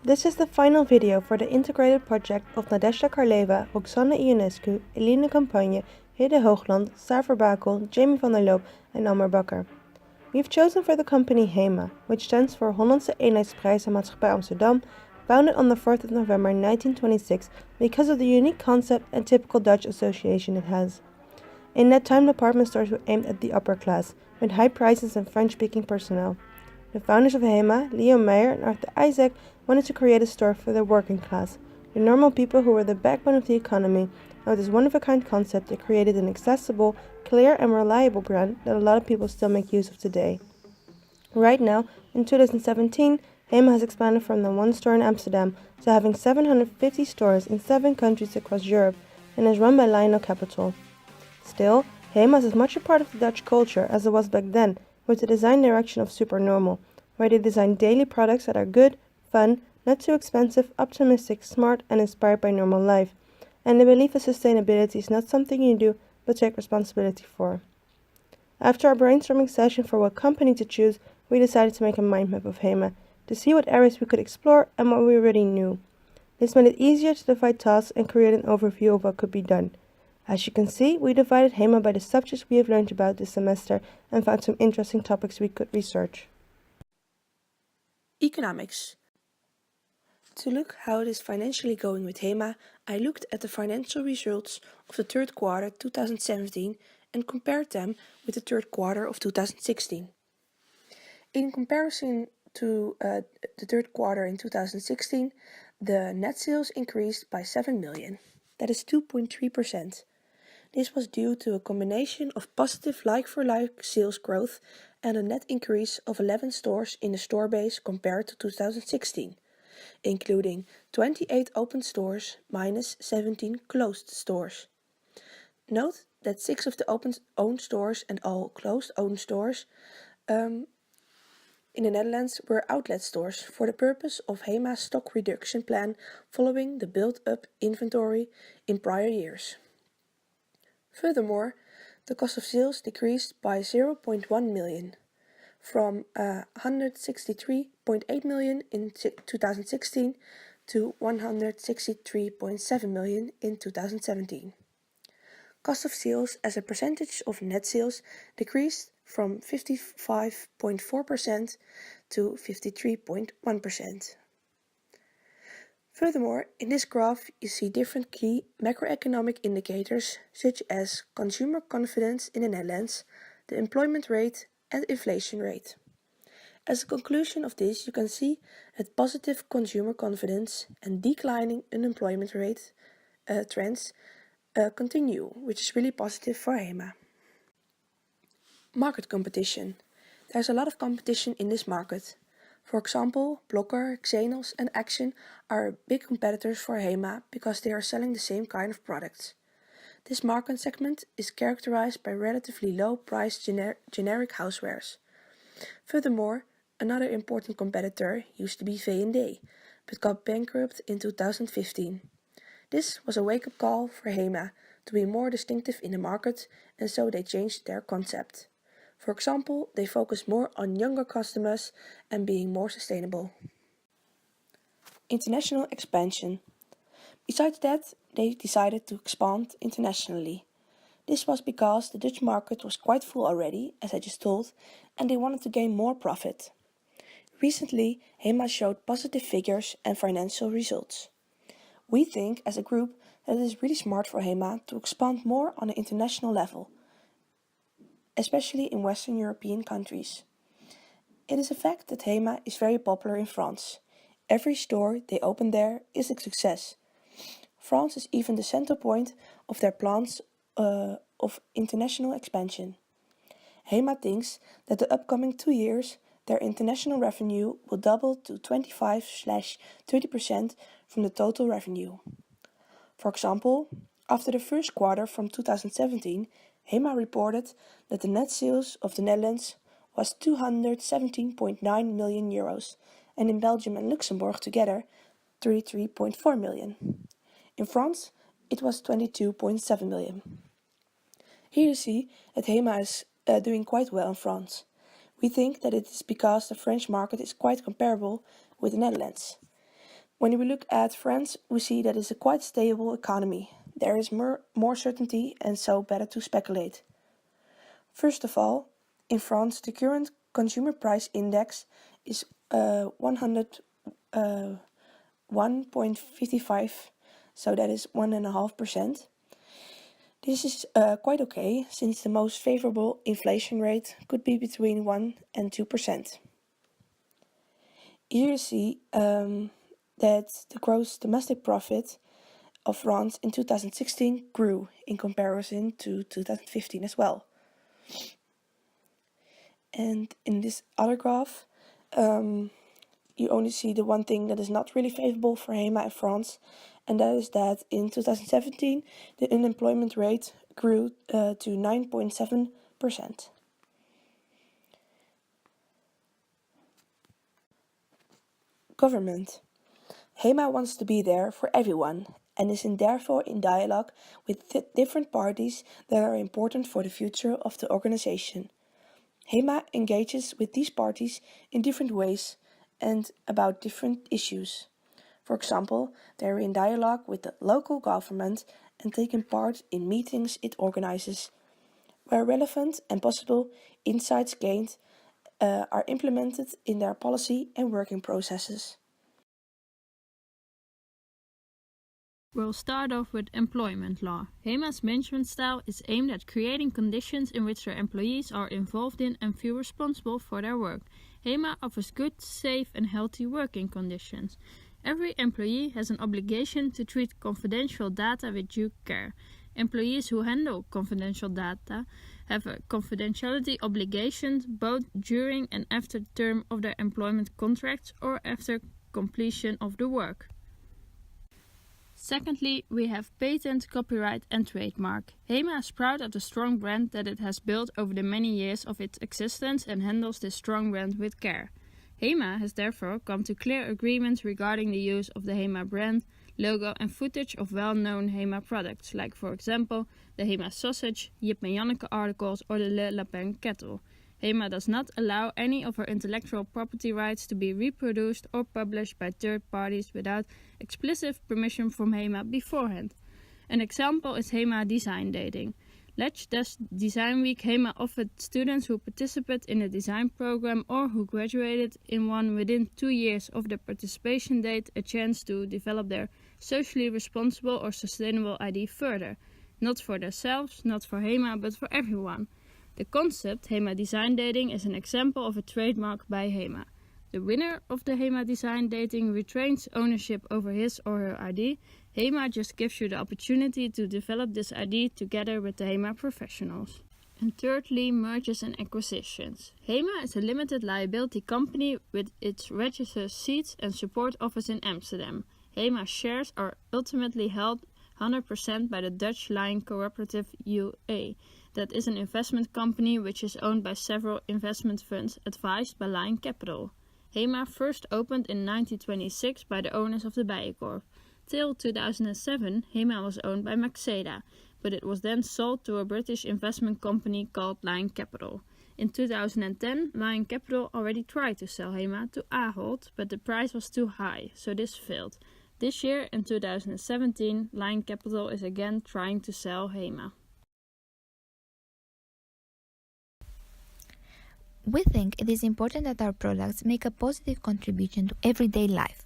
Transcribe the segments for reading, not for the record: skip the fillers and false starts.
This is the final video for the integrated project of Nadezhda Karleva, Roxanne Ionescu, Eline Campagne, Hidde Hoogland, Saver Bakel, Jamie van der Loop and Amar Bakker. We've chosen for the company HEMA, which stands for Hollandse Eenheidsprijs en Maatschappij Amsterdam, founded on the 4th of November 1926 because of the unique concept and typical Dutch association it has. In that time, department stores were aimed at the upper class, with high prices and French-speaking personnel. The founders of HEMA, Leo Meyer and Arthur Isaac, wanted to create a store for the working class, the normal people who were the backbone of the economy, and with this one-of-a-kind concept they created an accessible, clear and reliable brand that a lot of people still make use of today. Right now, in 2017, HEMA has expanded from the one store in Amsterdam to having 750 stores in 7 countries across Europe and is run by Lionel Capital. Still, HEMA is as much a part of the Dutch culture as it was back then, with the design direction of Supernormal, where they design daily products that are good, fun, not too expensive, optimistic, smart and inspired by normal life, and the belief that sustainability is not something you do, but take responsibility for. After our brainstorming session for what company to choose, we decided to make a mind map of HEMA, to see what areas we could explore and what we already knew. This made it easier to divide tasks and create an overview of what could be done. As you can see, we divided HEMA by the subjects we have learned about this semester and found some interesting topics we could research. Economics. To look how it is financially going with HEMA, I looked at the financial results of the third quarter 2017 and compared them with the third quarter of 2016. In comparison to the third quarter in 2016, the net sales increased by 7 million. That is 2.3%. This was due to a combination of positive like-for-like sales growth and a net increase of 11 stores in the store base compared to 2016, including 28 open stores minus 17 closed stores. Note that 6 of the owned stores and all closed owned stores in the Netherlands were outlet stores for the purpose of HEMA's stock reduction plan following the built-up inventory in prior years. Furthermore, the cost of sales decreased by 0.1 million, from 163.8 million in 2016 to 163.7 million in 2017. Cost of sales as a percentage of net sales decreased from 55.4% to 53.1%. Furthermore, in this graph you see different key macroeconomic indicators such as consumer confidence in the Netherlands, the employment rate and inflation rate. As a conclusion of this, you can see that positive consumer confidence and declining unemployment rate trends continue, which is really positive for HEMA. Market competition. There's a lot of competition in this market. For example, Blokker, Xenos and Action are big competitors for HEMA because they are selling the same kind of products. This market segment is characterized by relatively low priced generic housewares. Furthermore, another important competitor used to be V&D, but got bankrupt in 2015. This was a wake-up call for HEMA to be more distinctive in the market, and so they changed their concept. For example, they focus more on younger customers and being more sustainable. International expansion. Besides that, they decided to expand internationally. This was because the Dutch market was quite full already, as I just told, and they wanted to gain more profit. Recently, HEMA showed positive figures and financial results. We think, as a group, that it is really smart for HEMA to expand more on an international level, especially in Western European countries. It is a fact that HEMA is very popular in France. Every store they open there is a success. France is even the center point of their plans of international expansion. HEMA thinks that the upcoming 2 years their international revenue will double to 25-30% from the total revenue. For example, after the first quarter from 2017, HEMA reported that the net sales of the Netherlands was 217.9 million euros, and in Belgium and Luxembourg together 33.4 million. In France, it was 22.7 million. Here you see that HEMA is doing quite well in France. We think that it is because the French market is quite comparable with the Netherlands. When we look at France, we see that it's a quite stable economy. There is more certainty and so better to speculate. First of all, in France, the current consumer price index is 1.55, so that is 1.5%. This is quite okay, since the most favorable inflation rate could be between 1 and 2%. Here you see that the gross domestic profit of France in 2016 grew in comparison to 2015 as well. And in this other graph, you only see the one thing that is not really favorable for HEMA in France, and that is that in 2017 the unemployment rate grew to 9.7%. Government. HEMA wants to be there for everyone and is therefore in dialogue with different parties that are important for the future of the organization. HEMA engages with these parties in different ways and about different issues. For example, they are in dialogue with the local government and taking part in meetings it organizes. Where relevant and possible, insights gained are implemented in their policy and working processes. We'll start off with employment law. HEMA's management style is aimed at creating conditions in which their employees are involved in and feel responsible for their work. HEMA offers good, safe and healthy working conditions. Every employee has an obligation to treat confidential data with due care. Employees who handle confidential data have a confidentiality obligation both during and after the term of their employment contracts or after completion of the work. Secondly, we have patent, copyright and trademark. HEMA is proud of the strong brand that it has built over the many years of its existence and handles this strong brand with care. HEMA has therefore come to clear agreements regarding the use of the HEMA brand, logo and footage of well-known HEMA products, like for example the HEMA sausage, Jip en Janneke articles or the Le Lapin kettle. HEMA does not allow any of her intellectual property rights to be reproduced or published by third parties without explicit permission from HEMA beforehand. An example is HEMA Design Dating. Let's Design Week HEMA offered students who participate in a design program or who graduated in one within 2 years of their participation date a chance to develop their socially responsible or sustainable ID further. Not for themselves, not for HEMA, but for everyone. The concept HEMA Design Dating is an example of a trademark by HEMA. The winner of the HEMA Design Dating retains ownership over his or her ID. HEMA just gives you the opportunity to develop this ID together with the HEMA professionals. And thirdly, mergers and acquisitions. HEMA is a limited liability company with its registered seats and support office in Amsterdam. HEMA shares are ultimately held 100% by the Dutch Lion Cooperative UA. That is an investment company which is owned by several investment funds advised by Lion Capital. HEMA first opened in 1926 by the owners of the Bijenkorf. Till 2007, HEMA was owned by Maxeda, but it was then sold to a British investment company called Lion Capital. In 2010, Lion Capital already tried to sell HEMA to Ahold, but the price was too high, so this failed. This year, in 2017, Lion Capital is again trying to sell HEMA. We think it is important that our products make a positive contribution to everyday life.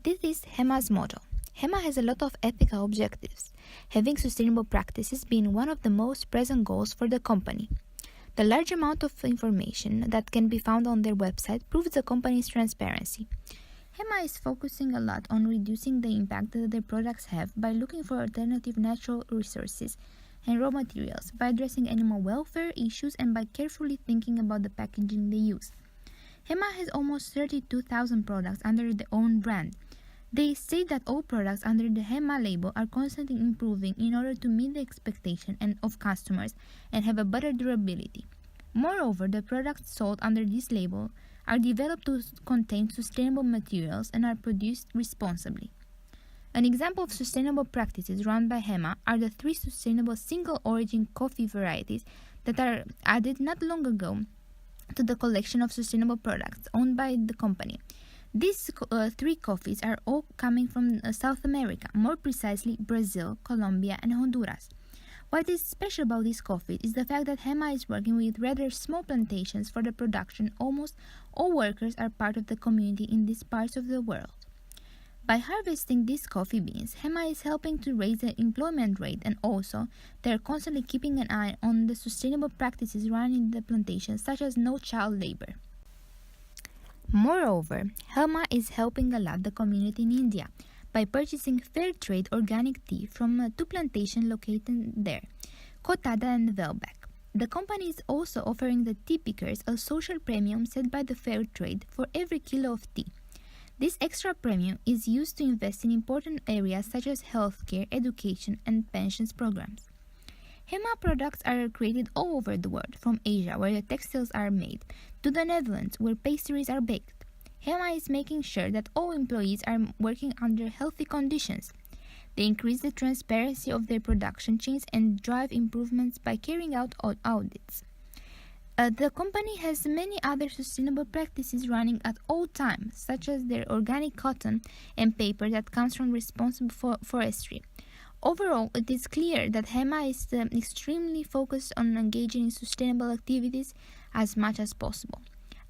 This is HEMA's motto. HEMA has a lot of ethical objectives, having sustainable practices being one of the most present goals for the company. The large amount of information that can be found on their website proves the company's transparency. HEMA is focusing a lot on reducing the impact that their products have by looking for alternative natural resources and raw materials, by addressing animal welfare issues and by carefully thinking about the packaging they use. HEMA has almost 32,000 products under their own brand. They say that all products under the HEMA label are constantly improving in order to meet the expectation of customers and have a better durability. Moreover, the products sold under this label are developed to contain sustainable materials and are produced responsibly. An example of sustainable practices run by HEMA are the 3 sustainable single-origin coffee varieties that are added not long ago to the collection of sustainable products owned by the company. These three coffees are all coming from South America, more precisely Brazil, Colombia, and Honduras. What is special about this coffee is the fact that HEMA is working with rather small plantations for the production. Almost all workers are part of the community in these parts of the world. By harvesting these coffee beans, HEMA is helping to raise the employment rate, and also they are constantly keeping an eye on the sustainable practices running the plantations, such as no child labor. Moreover, HEMA is helping a lot the community in India by purchasing fair trade organic tea from two plantations located there, Kotada and Velbek. The company is also offering the tea pickers a social premium set by the fair trade for every kilo of tea. This extra premium is used to invest in important areas such as healthcare, education, and pensions programs. HEMA products are created all over the world, from Asia, where the textiles are made, to the Netherlands, where pastries are baked. HEMA is making sure that all employees are working under healthy conditions. They increase the transparency of their production chains and drive improvements by carrying out audits. The company has many other sustainable practices running at all times, such as their organic cotton and paper that comes from responsible forestry. Overall, it is clear that HEMA is extremely focused on engaging in sustainable activities as much as possible.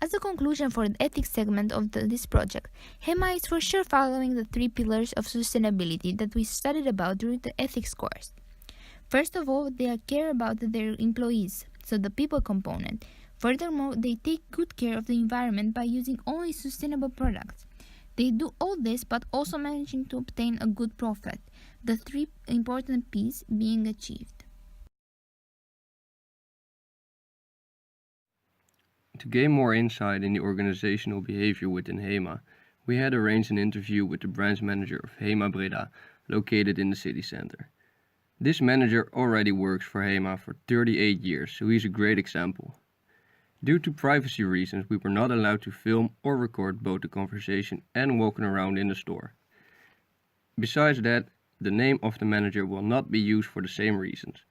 As a conclusion for the ethics segment of this project, HEMA is for sure following the three pillars of sustainability that we studied about during the ethics course. First of all, they care about their employees, so the people component. Furthermore, they take good care of the environment by using only sustainable products. They do all this but also managing to obtain a good profit, the three important P's being achieved. To gain more insight in the organizational behavior within HEMA, we had arranged an interview with the branch manager of HEMA Breda, located in the city center. This manager already works for HEMA for 38 years, so he's a great example. Due to privacy reasons, we were not allowed to film or record both the conversation and walking around in the store. Besides that, the name of the manager will not be used for the same reasons.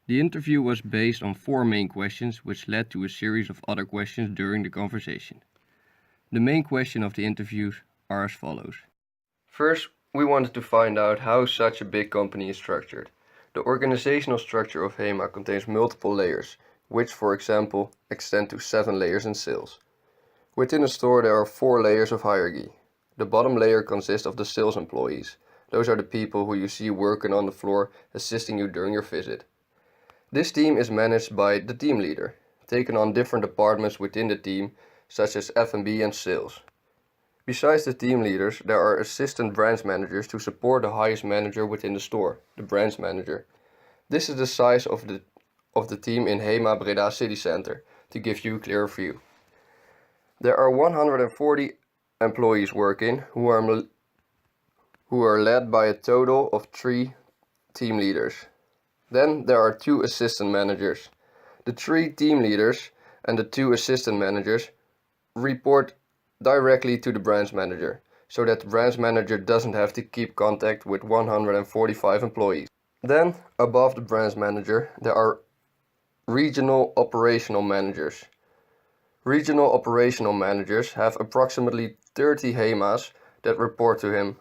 The interview was based on 4 main questions, which led to a series of other questions during the conversation. The main question of the interviews are as follows. First, we wanted to find out how such a big company is structured. The organizational structure of HEMA contains multiple layers, which, for example, extend to 7 layers in sales. Within a store there are 4 layers of hierarchy. The bottom layer consists of the sales employees. Those are the people who you see working on the floor, assisting you during your visit. This team is managed by the team leader, taking on different departments within the team, such as F&B and sales. Besides the team leaders, there are assistant branch managers to support the highest manager within the store, the branch manager. This is the size of the team in HEMA Breda City Center, to give you a clearer view. There are 140 employees working, who are led by a total of 3 team leaders. Then there are 2 assistant managers. The 3 team leaders and the 2 assistant managers report directly to the branch manager, so that the branch manager doesn't have to keep contact with 145 employees. Then, above the branch manager, there are regional operational managers. Regional operational managers have approximately 30 HEMAs that report to him.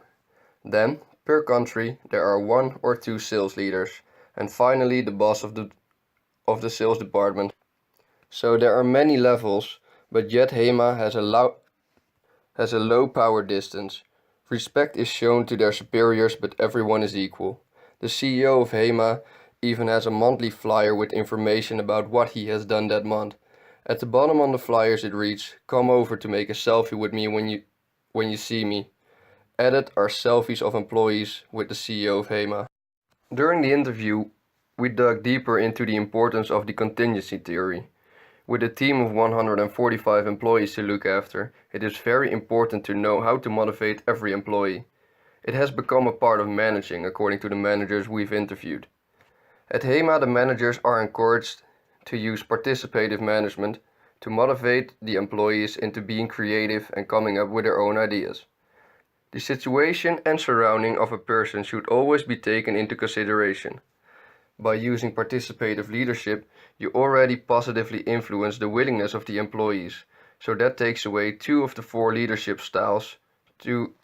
Then, per country, there are 1 or 2 sales leaders, and finally the boss of the sales department. So there are many levels, but yet HEMA has a low power distance. Respect is shown to their superiors, but everyone is equal. The CEO of HEMA even has a monthly flyer with information about what he has done that month. At the bottom on the flyers it reads, "Come over to make a selfie with me when you see me." Added are selfies of employees with the CEO of HEMA. During the interview, we dug deeper into the importance of the contingency theory. With a team of 145 employees to look after, it is very important to know how to motivate every employee. It has become a part of managing, according to the managers we've interviewed. At HEMA, the managers are encouraged to use participative management to motivate the employees into being creative and coming up with their own ideas. The situation and surrounding of a person should always be taken into consideration. By using participative leadership, you already positively influence the willingness of the employees. So that takes away 2 of the 4 leadership styles to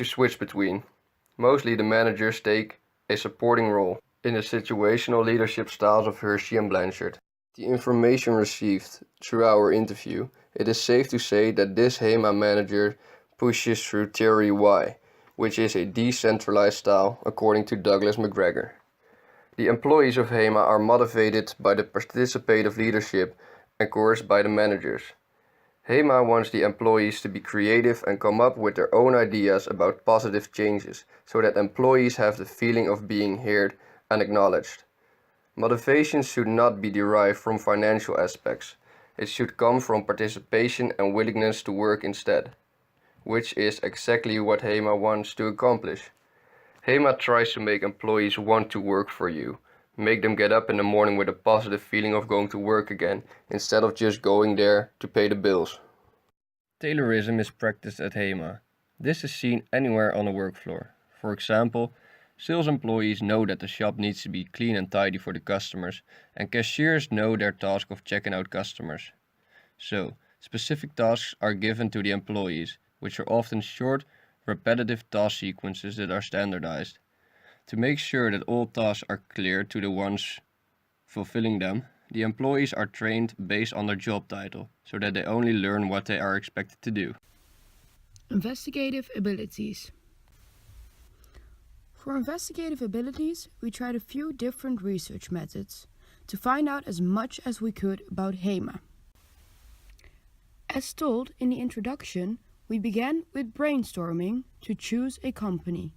switch between. Mostly the managers take a supporting role in the situational leadership styles of Hershey and Blanchard. The information received through our interview, it is safe to say that this HEMA manager pushes through theory Y, which is a decentralized style according to Douglas McGregor. The employees of HEMA are motivated by the participative leadership encouraged by the managers. HEMA wants the employees to be creative and come up with their own ideas about positive changes, so that employees have the feeling of being heard and acknowledged. Motivation should not be derived from financial aspects. It should come from participation and willingness to work instead, which is exactly what HEMA wants to accomplish. HEMA tries to make employees want to work for you, make them get up in the morning with a positive feeling of going to work again, instead of just going there to pay the bills. Taylorism is practiced at HEMA. This is seen anywhere on the work floor. For example, sales employees know that the shop needs to be clean and tidy for the customers, and cashiers know their task of checking out customers. So, specific tasks are given to the employees, which are often short, repetitive task sequences that are standardized. To make sure that all tasks are clear to the ones fulfilling them, the employees are trained based on their job title, so that they only learn what they are expected to do. Investigative abilities. For investigative abilities, we tried a few different research methods to find out as much as we could about HEMA. As told in the introduction, we began with brainstorming to choose a company.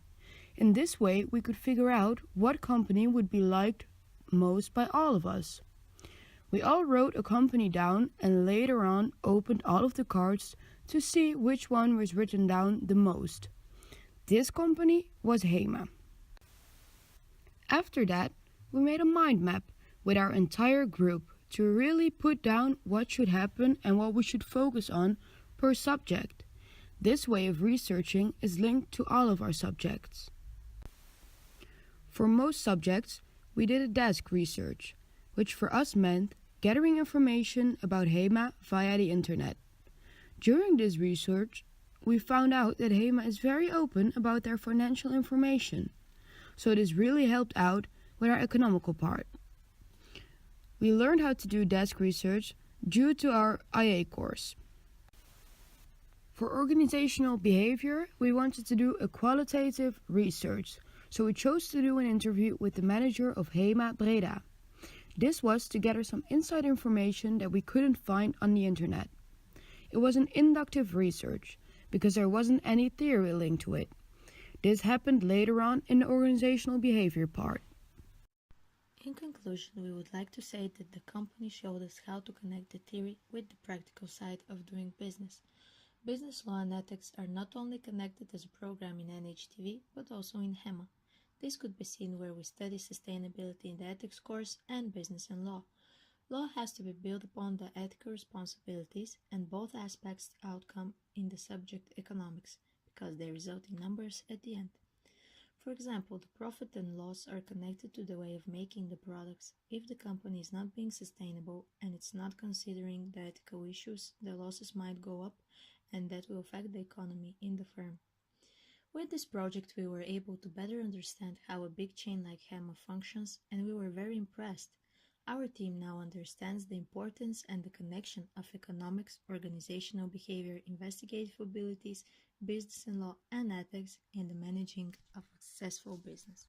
In this way, we could figure out what company would be liked most by all of us. We all wrote a company down and later on opened all of the cards to see which one was written down the most. This company was HEMA. After that, we made a mind map with our entire group to really put down what should happen and what we should focus on per subject. This way of researching is linked to all of our subjects. For most subjects, we did a desk research, which for us meant gathering information about HEMA via the internet. During this research, we found out that HEMA is very open about their financial information, so this really helped out with our economical part. We learned how to do desk research due to our IA course. For organizational behavior, we wanted to do a qualitative research, so we chose to do an interview with the manager of HEMA Breda. This was to gather some inside information that we couldn't find on the internet. It was an inductive research, because there wasn't any theory linked to it. This happened later on in the organizational behavior part. In conclusion, we would like to say that the company showed us how to connect the theory with the practical side of doing business. Business law and ethics are not only connected as a program in NHTV, but also in HEMA. This could be seen where we study sustainability in the ethics course and business and law. Law has to be built upon the ethical responsibilities and both aspects outcome in the subject economics, because they result in numbers at the end. For example, the profit and loss are connected to the way of making the products. If the company is not being sustainable and it's not considering the ethical issues, the losses might go up, and that will affect the economy in the firm. With this project, we were able to better understand how a big chain like HEMA functions, and we were very impressed. Our team now understands the importance and the connection of economics, organizational behavior, investigative abilities, business and law, and ethics in the managing of a successful business.